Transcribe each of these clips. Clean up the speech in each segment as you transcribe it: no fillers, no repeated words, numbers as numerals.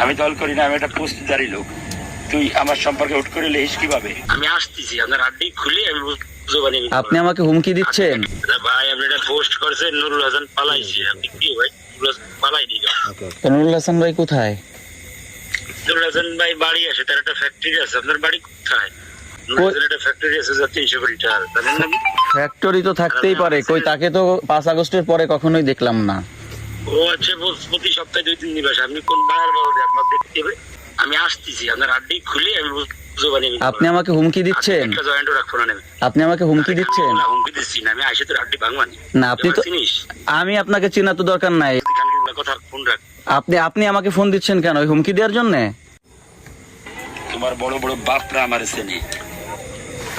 আমি দল করি না, আমি একটা পোস্টদারি লোক। তুই আমার সম্পর্কে হুট করে লেহিস কিভাবে? আমি আসতেছি, আপনার আড্ডি খুলে আমি আপনি আমাকে হুমকি দিচ্ছেন? ভাই আপনি এটা পোস্ট করছেন, নুরুল হাসান পালাইছে। আপনি কি ভাই নুরুল হাসান পালাই দিল? নুরুল হাসান ভাই কোথায়? নুরুল হাসান ভাই বাড়ি আছে, তার একটা ফ্যাক্টরি আছে। আপনার বাড়ি কোথায়? নুরুল হাসান একটা ফ্যাক্টরি আছে, যাতে 300 কোটি টাকা, জানেন না? ফ্যাক্টরি তো থাকতেই পারে, কই তাকে তো 5 আগস্টের পরে কখনোই দেখলাম না। ও আচ্ছা, প্রতি সপ্তাহে 2-3 দিন আসে। আপনি কোন বাড়ার বলতে আপনার দেখতে হবে? আমি আসতেছি, আপনার আড্ডি খুলে আমি আপনি আমাকে হুমকি দিচ্ছেন? আপনি আমাকে হুমকি দিচ্ছেন? হুমকি দিচ্ছি না, আমি আইসে তোর আড্ডি ভাঙবানি না, আপনি তো, আমি আপনাকে চেনা তো দরকার নাই। কথা ফোন রাখ। আপনি আমাকে ফোন দিচ্ছেন কেন? ওই হুমকি দেওয়ার জন্য? তোমার বড় বড় বাপরা আমার চেনে।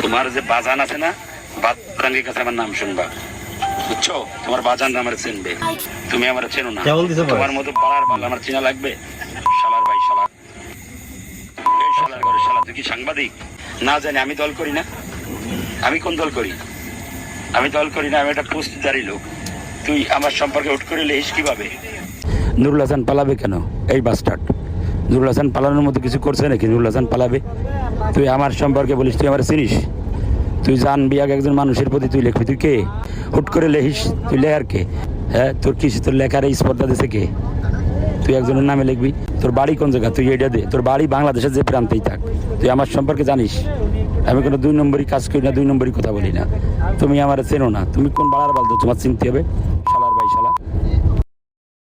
তোমার যে বাজান আছে না, বাজানের কাছে আমার নাম শুনবা, বুঝছো? তোমার বাজান আমার চিনবে, তুমি আমার চেনো না। তোমার মতো পাড়ার বাল আমার চেনা লাগবে? শালার ভাই শালা, এই শালার ঘরে শালা, তুই কি সাংবাদিক? না জানি আমি দল করি না। আমি কোন দল করি? আমি দল করি না, আমি একটা পোস্টদারি লোক। তুই আমার সম্পর্কে হুট করে লেহিস কিভাবে? নুরুল হাসান পালাবে কেন? এই বাস্টার্ড নুরুল হাসান পালানোর মতো কিছু করছে নাকি? নুরুল হাসান পালাবে? তুই আমার সম্পর্কে বলিস, তুই আমার চিনিস? তুই জানবি আগে একজন মানুষের প্রতি তুই লেখবি। তুই কে? হুট করে লেখিস? তুই লেখার কে? হ্যাঁ, তোর কি তোর লেখার এই স্পর্ধা দিছে কে? তুই একজনের নামে লিখবি? তোর বাড়ি কোন জায়গা? তুই এটা দে। তোর বাড়ি বাংলাদেশের যে প্রান্তেই থাক, তুই আমার সম্পর্কে জানিস? আমি কোনো 2 নম্বরই কাজ করি না, 2 নম্বরই কথা বলি না। তুমি আমার চেনো না। তুমি কোন বাড়ার বাল? তোমার চিনতে হবে।